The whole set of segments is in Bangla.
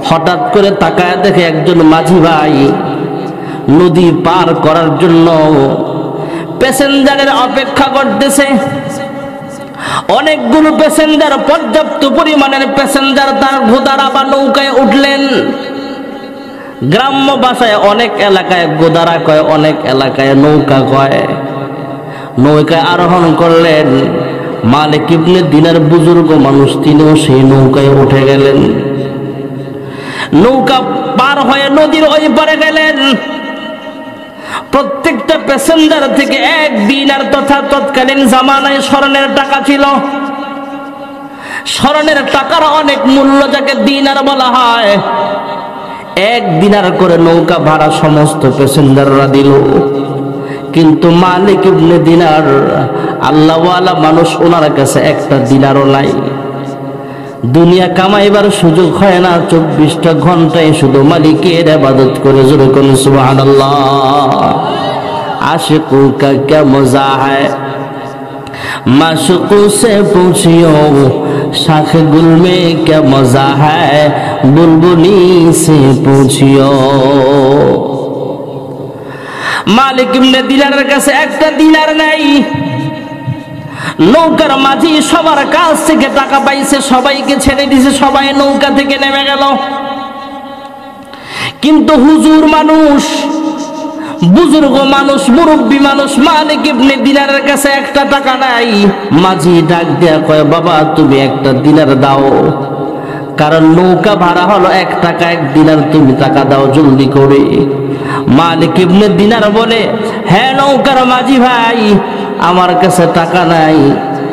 হঠাৎ করে তাকায় দেখে একজন মাঝি ভাই নদী পার করার জন্য প্যাসেঞ্জারের অপেক্ষা করতেছে। অনেকগুলো প্যাসেঞ্জার, পর্যাপ্ত পরিমাণের প্যাসেঞ্জার তার গোদারা বা নৌকায় উঠলেন। গ্রাম্য ভাষায় অনেক এলাকায় গোদারা কয়, অনেক এলাকায় নৌকা কয়। নৌকায় আরোহণ করলেন। মালিক ইবনে দিনার বুজুর্গ মানুষ, তিনিও সেই নৌকায় উঠে গেলেন। নৌকা পার হয়ে নদীর ওই পারে গেলেন। প্রত্যেকটা প্যাসেঞ্জার থেকে 1 দিনার তথা তৎকালীন জামানায় স্বর্ণের টাকা ছিল। স্বর্ণের টাকার অনেক মূল্য, যাকে দিনার বলা হয়। 1 দিনার করে নৌকা ভাড়া সমস্ত প্যাসেঞ্জাররা দিল। কিন্তু মালিক ইবনে দিনার আল্লাহওয়ালা মানুষ, ওনার কাছে 1টা দিনারও নাই। দুনিয়া কামাইবার সুযোগ হয় না, 24টা ঘন্টায় শুধু মালিকের ইবাদত করে। জোরে কোন সুবহানাল্লাহ। आशिकों का क्या मजा है, माशूकों से पूछियो, शाख गुल में क्या मजा है, बुलबुली से पूछियो। মালিক ইবনে দিনারের কাছে 1টা দিনার নাই। নৌকার মাঝি সবার কাছ থেকে টাকা পাইছে, সবাইকে ছেড়ে দিয়েছে, সবাই নৌকা থেকে নেমে গেল। কিন্তু হুজুর মানুষ, বুজুর্গ মানুষ, মুরব্বী মানুষ, মালিক ইবনে দিনারের কাছে 1টা টাকা নাই। মাঝি ডাক দেয়া কয়, বাবা তুমি 1টা দিনার দাও, কারণ নৌকা ভাড়া হলো 1 টাকা 1 দিনার, তুমি টাকা দাও জলদি করে। মালিক ইবনে দিনার বলে, হ্যাঁ নৌকার মাঝি ভাই, আমার কাছে টাকা নাই,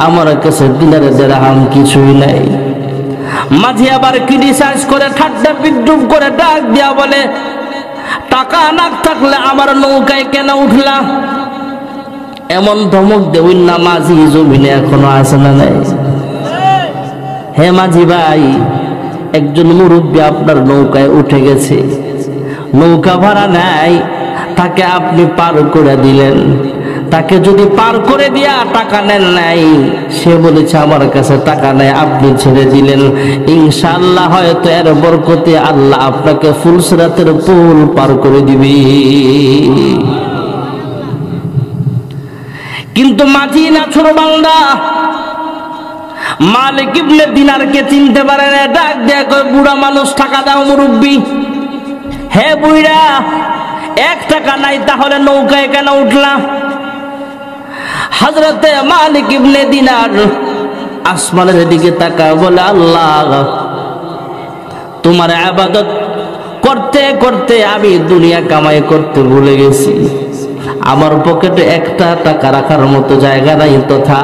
আমার কাছে দিনারে দিরহাম কিছুই নাই। মাঝি আবার ক্রিটিসাইজ করে, ঠাট্টা বিদ্রুপ করে ডাক দিয়া বলে, টাকা না থাকলে আমার নৌকায় কেন উঠলা? এমন ধমক দেউন না মাঝি জমিনে এখনো আছে না নাই? হে মাঝি ভাই, একজন মুরব্বী আপনার নৌকায় উঠে গেছে, নৌকা ভাড়া নাই, তাকে আপনি পার করে দিলেন। তাকে যদি পার করে দিয়া টাকা নেন নাই, সে বলেছে আমার কাছে টাকা নাই, আপনি ছেড়ে দিলেন, ইনশাআল্লাহ হয়তো এর বরকতে আল্লাহ আপনাকে ফুলসিরাতের পুল পার করে দিবে। কিন্তু মাঝি না ছোট বান্দা, মালিক ইবনে দিনারকে চিনতে পারে না। ডাক দেয়া কয়, বুড়া মানুষ টাকা দাও মুরব্বী। হে বুইড়া, 1 টাকা নাই, তাহলে নৌকায় কেন উঠলা? হযরতে মালিক ইবনে দিনার আসমানের দিকে তাকায় বলে, আল্লাহ তোমার ইবাদত করতে করতে আমি দুনিয়া কামাই করতে ভুলে গেছি। আমার পকেটে 1টা টাকা রাখার মতো জায়গা নাই, তথা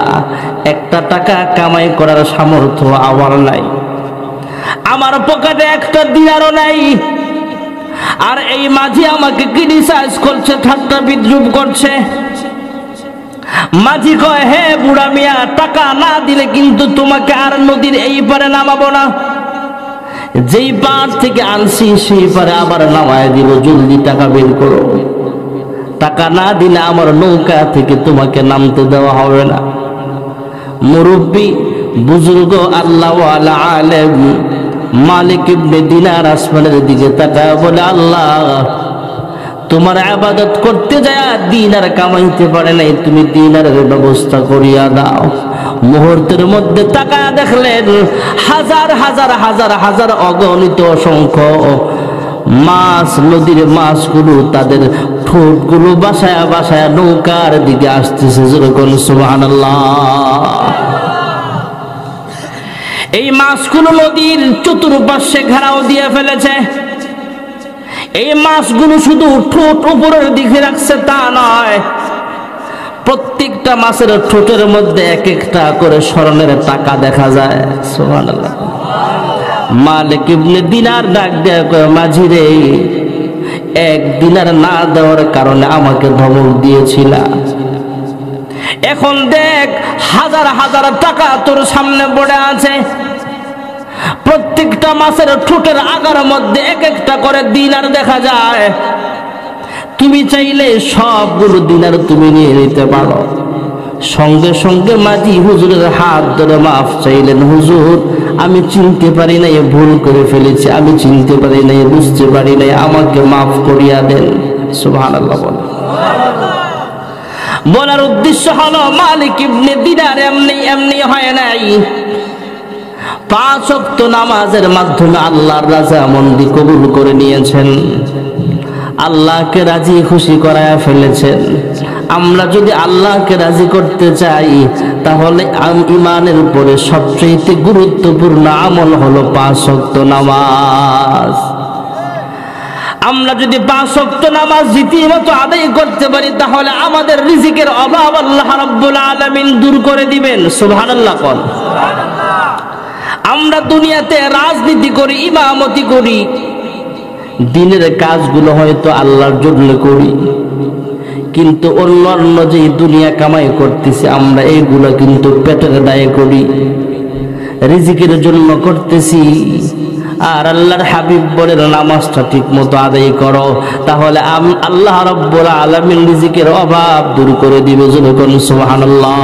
1টা টাকা কামাই করার সামর্থ্য আমার নাই। আমার পকেটে 1টা দিনারও নাই। আর এই মাঝি আমাকে ক্রিটিসাইজ করছে, ঠাট্টা বিদ্রুপ করছে। মাঝি কয়, হে বুড়া মিয়া, টাকা না দিলে কিন্তু তোমাকে আর নদীর এই পারে নামাবো না। যেই পার থেকে আনছি সেই পারে আবার নামায় দিব, জলদি টাকা বের করো। টাকা না দিলে আমার নৌকা থেকে তোমাকে নামতে দেওয়া হবে না। মুরব্বী, বুজুর্গ, আল্লাহওয়ালা আলেম মালিক ইবনে দিনার আসমানের দিকে তাকায় বলে, আল্লাহ তোমার ইবাদত করতে যায় দিনার কামাইতে পারে নাই, তুমি দিনারের ব্যবস্থা করিয়া দাও। মুহূর্তের মধ্যে তাকায় দেখলেন হাজার হাজার হাজার হাজার অগণিত অসংখ্য মাছ, নদীর মাছগুলো তাদের ঠোঁটগুলো বাসায় বাসায় নৌকার দিকে আসতেছে। যেরকম সুবহানাল্লাহ। এই মাছগুলো নদীর চতুর্পাশে ঘেরাও দিয়ে ফেলেছে। এই মাছগুলো শুধু ঠোঁট উপরের দিকে রাখছে তা নয়, প্রত্যেকটা মাছের ঠোঁটের মধ্যে 1-1টা করে স্বর্ণের টাকা দেখা যায়। সুবহানাল্লাহ। মালিক ইবনে দিনার ডাক দেয়া কয়, মাঝি রে, 1 দিনার না দেওয়ার কারণে আমাকে ধমক দিয়েছিল, এখন দেখ হাজার হাজার টাকা তোর সামনে পড়ে আছে। প্রত্যেকটা মাছের ঠোঁটের আগার মধ্যে 1-1টা করে দিনার দেখা যায়। তুমি চাইলে সবগুলো দিনার তুমি নিয়ে নিতে পারো, সঙ্গে সঙ্গে মাঝি হুজুরের হাত ধরে মাফ চাইলেন, হুজুর আমি চিনতে পারি নাই, ভুল করে ফেলেছি, আমি চিনতে পারি নাই, বুঝতে পারি নাই, আমাকে মাফ করিয়া দেন। সুবহানাল্লাহ বলেন। বলার উদ্দেশ্য হলো মালিক ইবনে দিনার এমনি এমনি হয় নাই। 5 ওয়াক্ত নামাজের মাধ্যমে আল্লাহর রাজামন্দি কবুল করে নিয়েছেন, আল্লাহকে রাজি খুশি করায়া ফেলেছেন। আমরা যদি আল্লাহকে রাজি করতে চাই তাহলে ঈমানের উপরে সবচেয়ে গুরুত্বপূর্ণ আমল হলো 5 ওয়াক্ত নামাজ। আমরা যদি 5 ওয়াক্ত নামাজ রীতিমতো আদায় করতে পারি তাহলে আমাদের রিজিকের অভাব আল্লাহ রাব্বুল আলামিন দূর করে দিবেন। সুবহানাল্লাহ কোন। আমরা দুনিয়াতে রাজনীতি করি, ইমামতি করি, দিনের কাজগুলো হয়তো আল্লাহর জন্য করি, কিন্তু অন্য যে দুনিয়া কামাই করতেছি আমরা এইগুলো কিন্তু পেটের দায়ে করি, রিজিকের জন্য করতেছি। আর আল্লাহর হাবিব বলেন নামাজটা ঠিক মতো আদায় করো, তাহলে আল্লাহ রাব্বুল আলামিন রিজিকের অভাব দূর করে দিবে। যখন সুবহানাল্লাহ।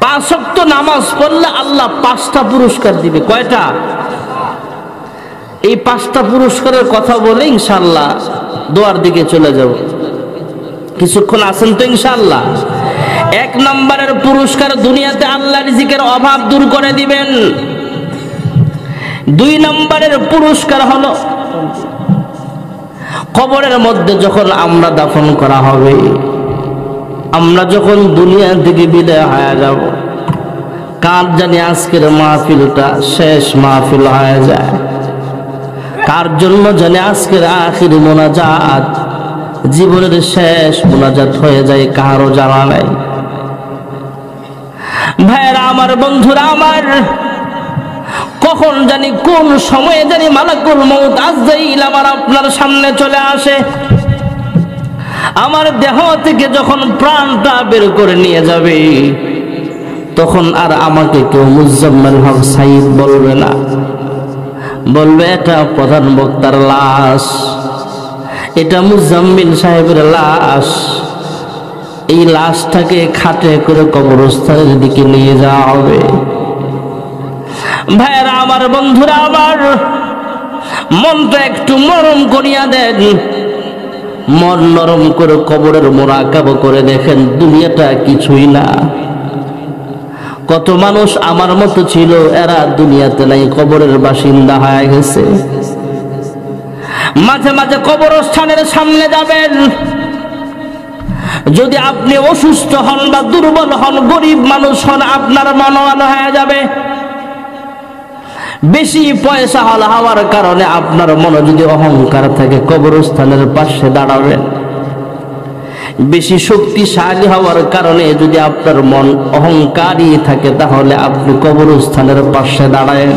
5 ওয়াক্ত নামাজ পড়লে আল্লাহ 5টা পুরস্কার দিবে। কয়টা? এই 5টা পুরস্কারের কথা বলে ইনশাআল্লাহ দোয়ার দিকে চলে যাব। কিছুক্ষণ আছেন তো ইনশাআল্লাহ। 1 নম্বরের পুরস্কার, দুনিয়াতে আল্লাহ রিজিকের অভাব দূর করে দিবেন। 2 নম্বরের পুরস্কার হলো কবরের মধ্যে যখন আমরা দাফন করা হবে, আমরা যখন দুনিয়া থেকে বিদায় হয়ে যাব, কার জানি আজকের মাহফিলটা শেষ মাহফিল হয়ে যায়, কার জন্য জানি আজকের আখির মোনাজাত জীবনের শেষ মোনাজাত হয়ে যায়, কারো জানা নাই। ভাইরা আমার, বন্ধুরা আমার, কখন জানি কোন সময়ে জানি মালাকুল মউত আজরাইল আমার আপনার সামনে চলে আসে। আমার দেহ থেকে যখন প্রাণটা বের করে নিয়ে যাবে তখন আর আমাকে কেউ মুজাম্মেল হক সাইদ বলবে না, বলবে এটা প্রধান বক্তার লাশ, এটা মুজাম্মিল সাহেবের লাশ। এই লাশটাকে খাটে করে কবরস্থানের দিকে নিয়ে যাওয়া হবে। ভাইরা আমার, বন্ধুরা আমার, মনটা একটু নরম করিয়া দেন। মন নরম করে কবরের মুরাকাবা করে দেখেন দুনিয়াটা কিছুই না। কত মানুষ আমার মতো ছিল, এরা দুনিয়াতে নাই, কবরের বাসিন্দা হয়ে গেছে। মাঝে মাঝে কবরস্থানের সামনে যাবেন, যদি আপনি অসুস্থ হন বা দুর্বল হন, গরিব মানুষ হন, আপনার মনোয়াল হয়ে যাবে। বেশি পয়সা হওয়ার কারণে আপনার মনে যদি অহংকার থাকে কবরস্থানের পাশে দাঁড়াবেন। বেশি শক্তিশালী হওয়ার কারণে যদি আপনার মন অহংকারী থাকে তাহলে আপনি কবরস্থানের পাশে দাঁড়ায়েন।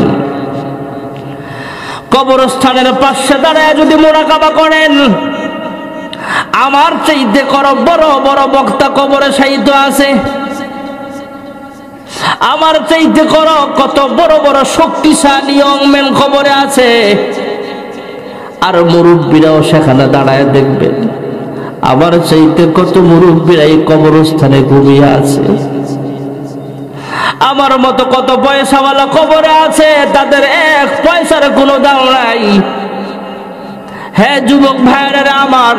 কবরস্থানের পাশে দাঁড়ায় যদি মুরাকাবা করেন, আমার চাইতে বড় বড় বক্তা কবরে শায়িত আছে, আমার চাইতে কত বড় বড় শক্তিশালী অংমেন কবরে আছে, আর মুরব্বীরাও সেখানে দাঁড়ায় দেখবেন আমার চাইতে কত মুরব্বীরা এই কবরস্থানে ঘুমিয়ে আছে। আমার মতো কত পয়সাওয়ালা কবরে আছে, তাদের 1 পয়সার কোনো দাম নাই। হ্যাঁ যুবক ভাইয়েরা আমার,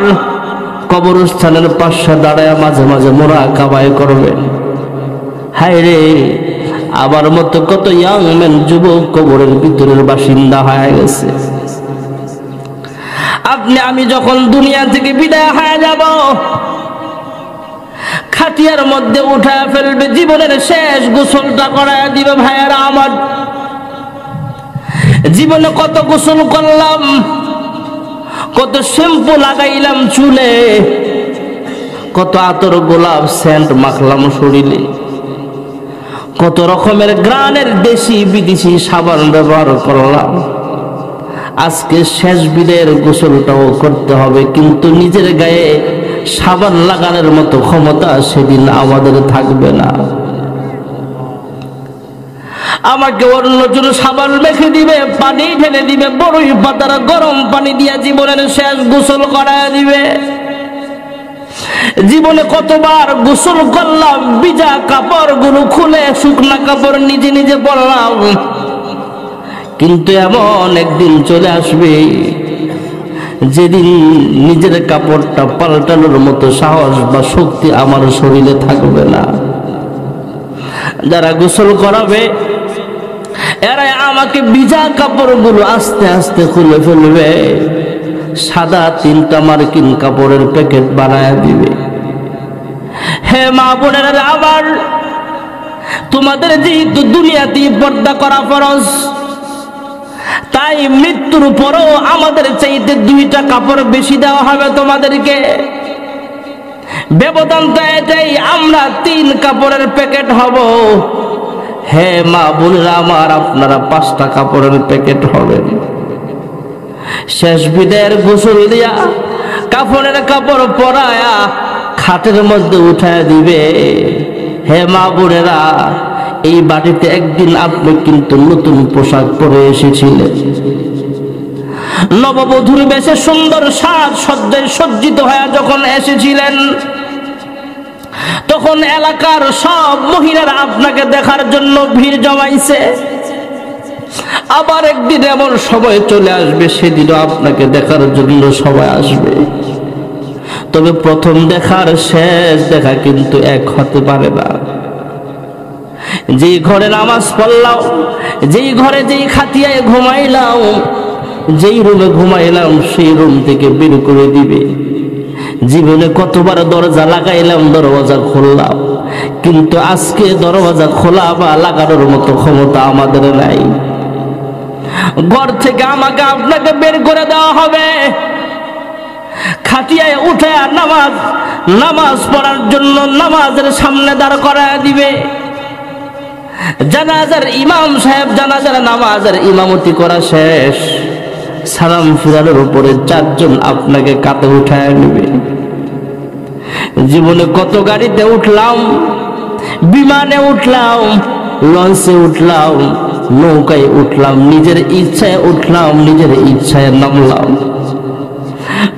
কবরস্থানের পাশে দাঁড়ায় মাঝে মাঝে মুরাকাবায় করবেন। হায় রে, আমার মতো কত ইয়াং ম্যান যুবক কবরের ভিতরের বাসিন্দা হয়ে গেছে। আপনি আমি যখন দুনিয়া থেকে বিদায় হয়ে যাব, খাটিয়ার মধ্যে উঠা ফেলবে, জীবনের শেষ গোসলটা করায় দিবে। ভাইয়েরা আমার, জীবনে কত গোসল করলাম, কত শ্যাম্পু লাগাইলাম চুলে, কত আতর গোলাপ সেন্ট মাখলাম শরীরে, কত রকমের গ্রানের দেশি বিদেশি সাবান ব্যবহার করলাম। আজকে শেষ বিদায়ের গোসলটাও করতে হবে, কিন্তু নিজের গায়ে সাবান লাগানোর মতো ক্ষমতা সেদিন আমাদের থাকবে না। আমাকে অন্যজন সাবান মেখে দিবে, পানি ঢেলে দিবে, বড়ই পাতার গরম পানি দিয়ে জীবনের শেষ গোসল করায় দিবে। জীবনে কতবার গোসল করলাম, ভিজা কাপড়গুলো খুলে শুকনা কাপড় নিজে নিজে পরলাম, কিন্তু এমন একদিন চলে আসবে যেদিন নিজের কাপড়টা পাল্টানোর মতো সাহস বা শক্তি আমার শরীরে থাকবে না। যারা গোসল করাবে এরাই আমাকে ভিজা কাপড়গুলো আস্তে আস্তে খুলে ফেলবে, সাদা 3টা মার্কিন কাপড়ের প্যাকেট বানায় দিবে। হে মা বোনেরা আমার, তোমাদের যেহেতু দুনিয়াতে পর্দা করা ফরজ, তাই মৃত্যুর পরও আমাদের চাইতে 2টা কাপড় বেশি দেওয়া হবে তোমাদেরকে। ব্যবধানটা এটাই, আমরা 3 কাপড়ের প্যাকেট হব। হে মা বোনেরা আমার, আপনারা 5টা কাপড়ের প্যাকেট হবেন। শেষ বিদায়ের গোসল দিয়া কাফনের কাপড় পরায়া খাটের মধ্যে উঠায় দিবে। হে মা বোনেরা, এই বাড়িতে একদিন আপনি কিন্তু নতুন পোশাক পরে এসেছিলেন, নববধূর বেশে সুন্দর সাজ সজ্জায় সজ্জিত হয়ে যখন এসেছিলেন, তখন এলাকার সব মহিলারা আপনাকে দেখার জন্য ভিড় জমাইছে। আবার একদিন এমন সময় চলে আসবে, সেদিনও আপনাকে দেখার জন্য সবাই আসবে। তবে প্রথম দেখার শেষ দেখা কিন্তু এক হতে পারে না। যেই ঘরে নামাজ পড়লাম, যেই ঘরে যেই খাটিয়ায় ঘুমাইলাম, যেই রুমে ঘুমাইলাম, সেই রুম থেকে বের করে দিবে। জীবনে কতবার দরজা লাগাইলাম, দরওয়াজা খুললাম, কিন্তু আজকে দরওয়াজা খোলা বা লাগানোর মতো ক্ষমতা আমাদের নাই। ঘর থেকে আমাকে আপনাকে বের করে দেওয়া হবে, খাটিয়ায় উঠে নামাজ পড়ার জন্য নামাজের সামনে দাঁড় করায় দিবে। জানাজার ইমাম সাহেব জানাজার নামাজের ইমামতি করা শেষ, সালাম ফিরানোর উপরে 4 জন আপনাকে কাঁধে উঠায় নেবে। জীবনে কত গাড়িতে উঠলাম, বিমানে উঠলাম, লঞ্চে উঠলাম, নৌকায় উঠলাম, নিজের ইচ্ছায় উঠলাম, নিজের ইচ্ছায় নামলাম,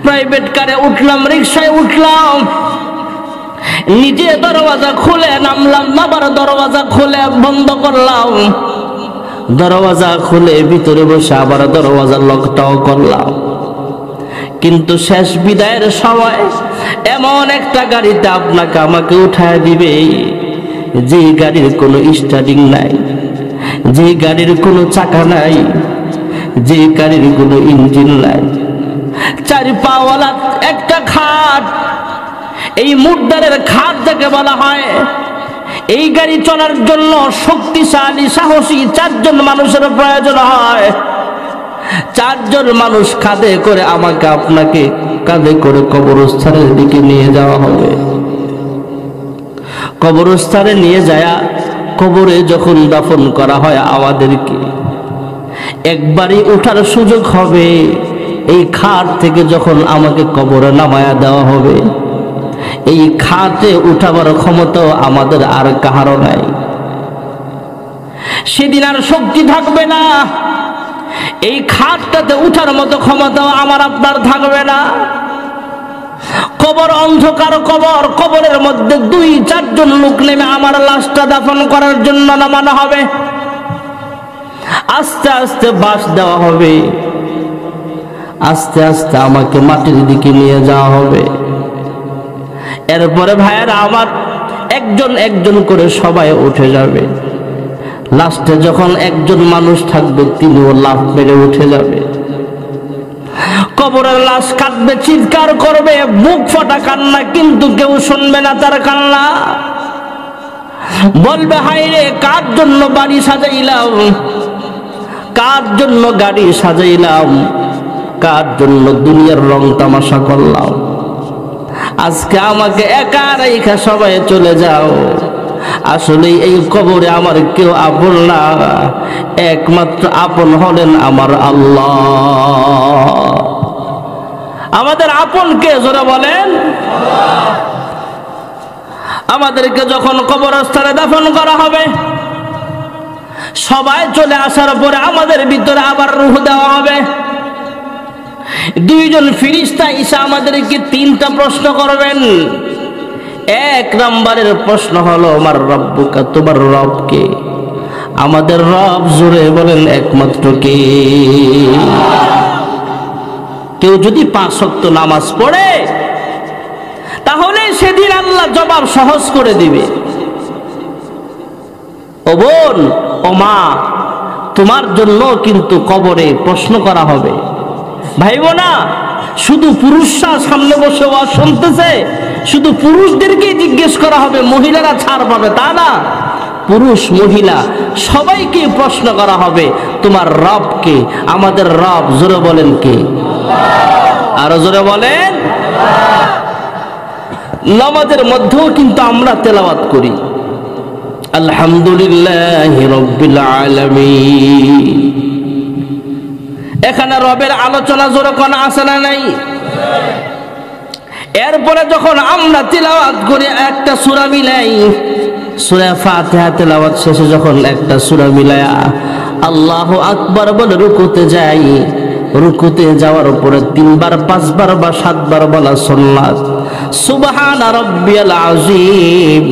প্রাইভেট কারে উঠলাম, রিক্সায় উঠলাম, নিজে দরওয়াজা খুলে নামলাম, আবার দরওয়াজা খুলে বন্ধ করলাম, দরওয়াজা খুলে ভিতরে বসে আবার দরওয়াজা লকটাও করলাম। কিন্তু শেষ বিদায়ের সময় এমন একটা গাড়িতে আপনাকে আমাকে উঠায় দিবে, যে গাড়ির কোনো স্টার্টিং নাই, যে গাড়ির কোনো চাকা নাই, যে গাড়ির কোনো ইঞ্জিন নাই, 4 পাওয়ালা একটা খাট, এই মুর্দারের খাট যাকে বলা হয়। এই গাড়ি চলার জন্য শক্তিশালী সাহসী 4 জন মানুষের প্রয়োজন হয়। 4 জন মানুষ কাঁধে করে আমাকে আপনাকে কাঁধে করে কবরস্থানের দিকে নিয়ে যাওয়া হবে। কবরস্থানে নিয়ে যায় কবরে যখন দাফন করা হয়, আমাদেরকে একবারই ওঠার সুযোগ হবে। এই খাট থেকে যখন আমাকে কবরে নামায়া দেওয়া হবে, এই খাটে উঠাবার ক্ষমতাও আমাদের আর কাহারও নাই। সেদিন আর শক্তি থাকবে না, এই খাটটাতে উঠার মতো ক্ষমতাও আমার আপনার থাকবে না। কবর অন্ধকার, কবরের মধ্যে 2-4 জন লোক নেমে আমার লাশটা দাফন করার জন্য নামানো হবে। আস্তে আস্তে বাঁশ দেওয়া হবে, আস্তে আস্তে আমাকে মাটির দিকে নিয়ে যাওয়া হবে। এরপরে ভাইয়েরা আমার, একজন একজন করে সবাই উঠে যাবে। লাস্টে যখন একজন মানুষ থাকবে, তিনিও লাফ মেরে উঠে যাবে। কবরের লাশ কাঁদবে, চিৎকার করবে, বুক ফাটা কান্না, কিন্তু কেউ শুনবে না তার কান্না। বলবে, হায়রে কার জন্য বাড়ি সাজাইলাম, কার জন্য গাড়ি সাজাইলাম, কার জন্য দুনিয়ার রং তামাশা করলাম। আজকে আমাকে একা রেখে সবাই চলে যাও। আসলে এই কবরে আমার কেউ আপন না, একমাত্র আপন হলেন আমার আল্লাহ। আমাদের আপন কে জোরে বলেন? আমাদেরকে যখন কবরস্থানে দাফন করা হবে, সবাই চলে আসার পরে আমাদের ভিতরে আবার রূহ দেওয়া হবে। দুইজন ফেরেশতা এসে আমাদেরকে তিনটা প্রশ্ন করবেন। এক নম্বরের প্রশ্ন হলো আমার রব্বুকা, তোমার রব কে? আমাদের রব জোরে বলেন একমাত্র কে? কেউ যদি 5 ওয়াক্ত নামাজ পড়ে তাহলে সেদিন আল্লাহ জবাব সহজ করে দিবে। ও বোন, ও মা, তোমার জন্য কিন্তু কবরে প্রশ্ন করা হবে। ভাই বোনা, শুধু পুরুষরা সামনে বসে ওয়াজ শুনতেছে, শুধু পুরুষদেরকেই জিজ্ঞেস করা হবে, মহিলারা ছাড় পাবে তা না। পুরুষ মহিলা সবাইকে প্রশ্ন করা হবে, তোমার রব কে? আমাদের রব জোরে বলেন কে? আরো জোরে বলেন। নামাজের মধ্যেও কিন্তু আমরা তেলাওয়াত করি আলহামদুলিল্লাহি রাব্বিল আলামিন। এখানে রবের আলোচনা জোরে কোন আছে না নাই? এরপরে যখন আমরা তেলাওয়াত করি একটা সূরা মিলাই, সূরা ফাতিহা তেলাওয়াত শেষে যখন একটা সূরা মিলায়া আল্লাহু আকবার বলে রুকুতে যাই, রুকুতে যাওয়ার পরে 3 বার 5 বার বা 7 বার বলা সুন্নাত। সুবহান রাব্বিয়াল আযীম,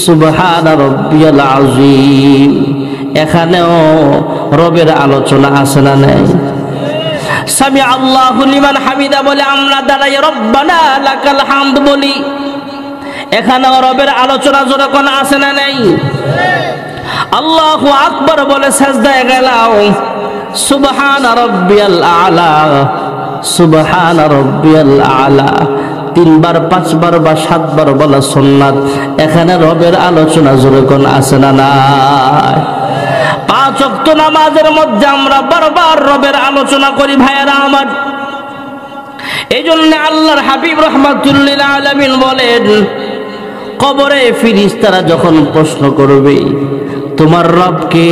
সুবহান রাব্বিয়াল আযীম। এখানেও রবের আলোচনা আছে না নাই? সামি আল্লাহু লিমান হামিদা বলে আমরা দাঁড়াই রব্বানা লাকাল হামদ বলি, এখানেও রবের আলোচনা যখন আছে না নাই? আল্লাহু আকবার বলে সিজদায় গেলাম, সুবহান রাব্বিয়াল আলা, সুবহান রাব্বিয়াল আলা 3 বার 5 বার বা 7 বার বলা সুন্নাত। এখানে রবের আলোচনা যখন আছে না নাই? 5 ওয়াক্ত নামাজের মধ্যে আমরা বারবার রবের আলোচনা করি ভাইয়েরা আমার। এই জন্য আল্লাহর হাবিব রাহমাতুল্লিল আলামিন বলেন, কবরে ফেরেশতারা যখন প্রশ্ন করবে তোমার রবকে,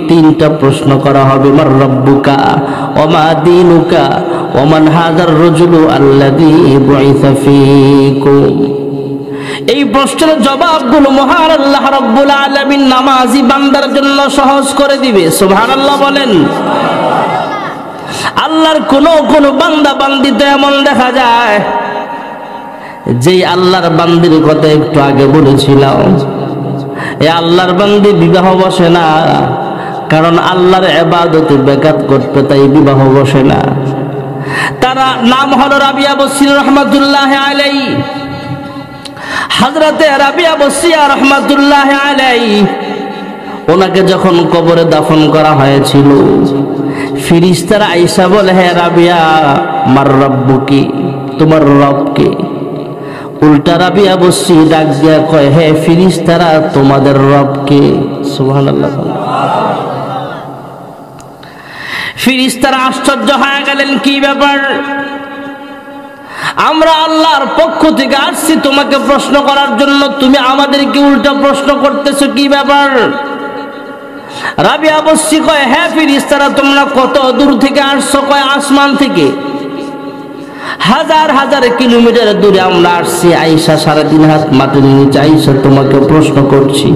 3টা প্রশ্ন করা হবে। মার রব্বুকা ওয়া মা দীনুকা ওয়া মান হাযার রাজুলু আল্লাযী বুইসা ফীকুম। এই প্রশ্নের জবাবগুলো মহান আল্লাহ রাব্বুল আলামিন নামাজি বান্দার জন্য সহজ করে দিবে। সুবহানাল্লাহ বলেন। আল্লাহর কোন বান্দা বান্দি তো এমন দেখা যায়, যে আল্লাহর বান্দির কথা একটু আগে বলেছিলাম, এই আল্লাহর বান্দি বিবাহ বসে না, কারণ আল্লাহর ইবাদতে ব্যাঘাত করতে তাই বিবাহ বসে না। তারা নাম হলো রাবিয়া বসরি রাহমাতুল্লাহ আলাইহি। হযরতে রাবিয়া বসরিয়া রাহমাতুল্লাহ আলাইহি ওনাকে যখন কবরে দাফন করা হয়েছিল, ফেরেশতারা আয়েশা বলে, হে রাবিয়া মার রব্বুকি, তোমার রব কে? উল্টা রাবিয়া বসরি ডাক দিয়া কয়, হে ফেরেশতারা তোমাদের রব কে? সুবহানাল্লাহ। ফেরেশতারা আশ্চর্য হয়ে গেলেন, কি ব্যাপার? আমরা আল্লাহর পক্ষ থেকে আসছি তোমাকে প্রশ্ন করার জন্য, তুমি আমাদেরকে উল্টা প্রশ্ন করতেছো, কি ব্যাপার? রাবিয়া বসরি কয়, হ্যাঁ ফেরেশতারা তোমরা কত দূর থেকে আসছো? কয় আসমান থেকে। হাজার হাজার কিলোমিটার দূরে আমরা আসছি। আয়েশা 3.5 হাত মাটির নিচে আয়েশা তোমাকে প্রশ্ন করছি।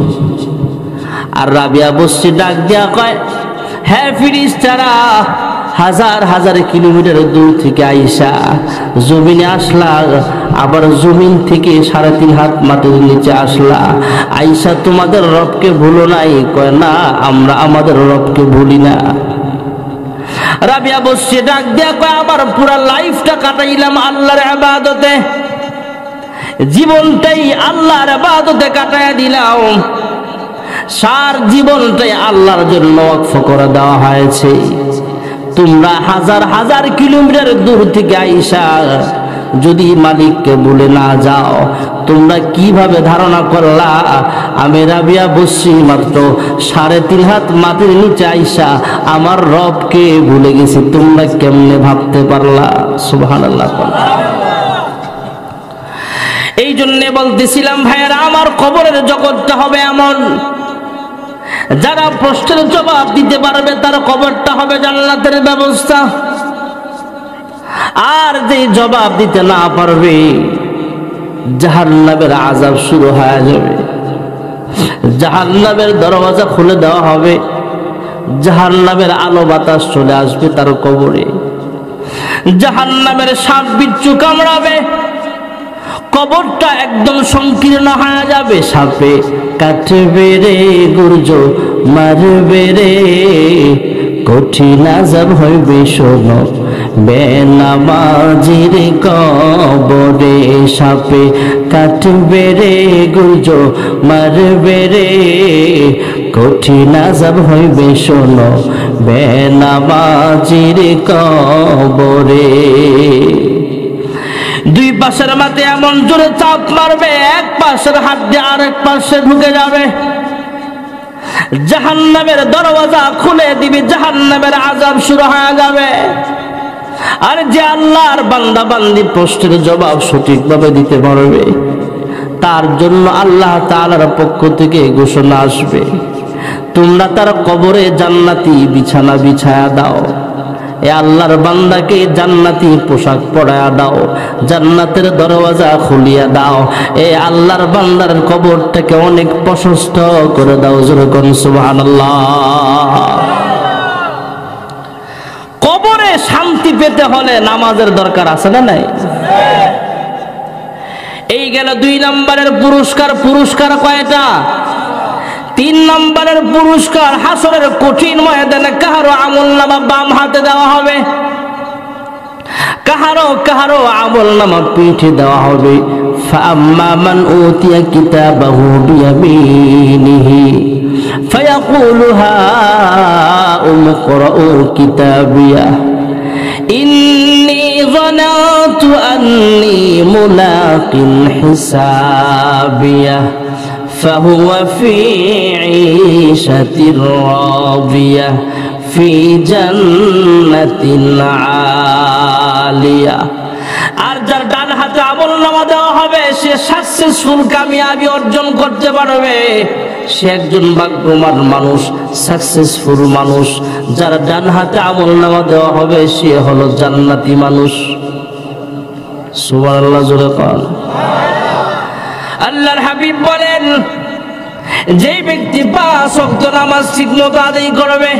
আর রাবিয়া বসরি ডাক দিয়া কয়, হ্যাঁ ফেরেশতারা হাজার হাজার কিলোমিটার দূর থেকে আয়েশা জমিনে আসলা, আবার জমিন থেকে 3.5 হাত মাটির নিচে আসলা। আয়েশা তোমাদের রবকে ভুলো নাই? কয় না, আমরা আমাদের রবকে ভুলি না। রাবিয়া বসরি ডাক দিয়া কয়, আমার পুরা লাইফটা কাটাইলাম আল্লাহর ইবাদতে, জীবনটাই আল্লাহর ইবাদতে কাটাইয়া দিলাম, সার জীবনটাই আল্লাহর জন্য ওয়াকফ করে দেওয়া হয়েছে। তোমরা হাজার হাজার কিলোমিটার দূর থেকে আয়েশা যদি মালিককে ভুলে না যাও, তোমরা কিভাবে ধারণা করলা আমি রাবিয়া বসরি মাত্র 3.5 হাত মাটির নিচে আয়েশা আমার রবকে ভুলে গেছি? তোমরা কেমনে ভাবতে পারলা? সুবহানাল্লাহ। এই জন্য বলতেছিলাম ভাইয়েরা আমার, কবরের জগৎটা হবে এমন, যারা প্রশ্নের জবাব দিতে পারবে তার কবরটা হবে জান্নাতের ব্যবস্থা। আর যে জবাব দিতে না পারবে, জাহান্নামের আযাব শুরু হয়ে যাবে। জাহান্নামের দরওয়াজা খুলে দেওয়া হবে, জাহান্নামের আলো বাতাস চলে আসবে তার কবরে। জাহান্নামের সাপ বিচ্ছু কামড়াবে, কবরটা একদম সংকীর্ণ হয়ে যাবে, সাপে কাটবে রে, গুর্জ মারবে রে, কঠিন আযাব হইবে শোনো বেনামাজির কবরে, সাপে কাটবে রে, গুর্জ মারবে রে, কঠিন আযাব হইবে শোনো বেনামাজির কবরে। দুই পাশের মাঝে এমন জোরে চাপ মারবে, এক পাশের হাত দিয়ে আরেক পাশে ঢুকে যাবে, জাহান্নামের দরওয়াজা খুলে দিবে, জাহান্নামের আযাব শুরু হয়ে যাবে। আর যে আল্লাহর বান্দা বান্দি প্রশ্নের জবাব সঠিকভাবে দিতে পারবে, তার জন্য আল্লাহ তাআলার পক্ষ থেকে ঘোষণা আসবে, তোমরা তার কবরে জান্নাতি বিছানা বিছায়া দাও, এ আল্লাহর বান্দাকে জান্নাতি পোশাক পরায়া দাও, জান্নাতের দরওয়াজা খুলিয়া দাও, এ আল্লাহর বান্দার কবরটাকে অনেক প্রশস্ত করে দাও। যেরকম সুবহানাল্লাহ। কবরে শান্তি পেতে হলে নামাজের দরকার আছে না নাই? এই গেল 2 নম্বরের পুরস্কার। পুরস্কার কয়টা? 3 নম্বরের পুরস্কার, হাসরের কঠিন ময়দানে কাহারো আমলনামা বাম হাতে দেওয়া হবে, কাহারো আমলনামা পিঠে দেওয়া হবে। ফাআম্মা মান উতিয়া কিতাবাহু বিয়ামিনিহি ফায়াকুলু হাউম ইকরাউ কিতাবিয়া ইন্নী যানাতু আন্নী মুলাকিন হিসাবিয়া فهو في عيشة راضية في جنة عالية। আর যার ডান হাতে আমলনামা দেওয়া হবে সে সাকসেসফুল, কামিয়াবি অর্জন করতে পারবে, সে একজন ভাগ্যবান মানুষ, সাকসেসফুল মানুষ। যার ডান হাতে আমলনামা দেওয়া হবে সে হলো জান্নাতি মানুষ। সুবহানাল্লাহ, জোরে কোন। আল্লাহর হাবিব বলেন, যে ব্যক্তি 5 ওয়াক্ত নামাজ ঠিক মতো আদায় করবে,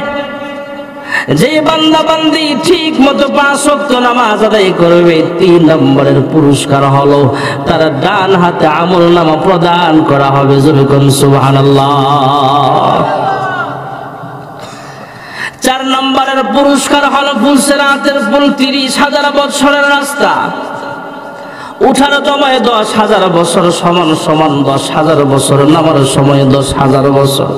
যে বান্দা বান্দি ঠিক মতো 5 ওয়াক্ত নামাজ আদায় করবে, 3 নম্বরের পুরস্কার হলো তার ডান হাতে আমলনামা প্রদান করা হবে। যেরকম সুবহানাল্লাহ। 4 নম্বরের পুরস্কার হলো ফুলসিরাতের পুল, 30,000 বছরের রাস্তা, উঠার সময় 10,000 বছর সমান সমান 10,000 বছর, নামার সময় 10,000 বছর।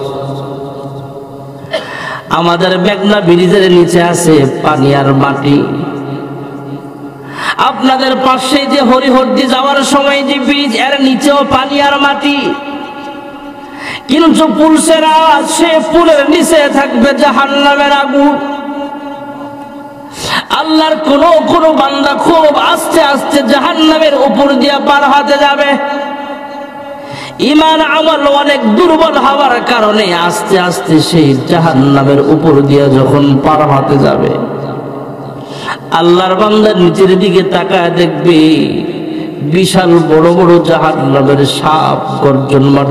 আমাদের মেঘনা ব্রিজের নিচে আছে পানি আর মাটি, আপনাদের পাশে যে হরিহরদি যাওয়ার সময় যে ব্রিজ, এর নিচেও পানি আর মাটি, কিন্তু পুলসিরাত, সে পুলের নিচে থাকবে জাহান্নামের আগুন। আল্লাহর কোন বান্দা খুব আস্তে আস্তে জাহান্নামের উপর দিয়ে পার হতে যাবে, ঈমান আমল অনেক দুর্বল হওয়ার কারণে আস্তে আস্তে সেই জাহান্নামের উপর দিয়ে যখন পার হতে যাবে, আল্লাহর বান্দা নিচের দিকে তাকায় দেখবে বিশাল বড় বড় জাহান্নামের সাপ গর্জন মারছে।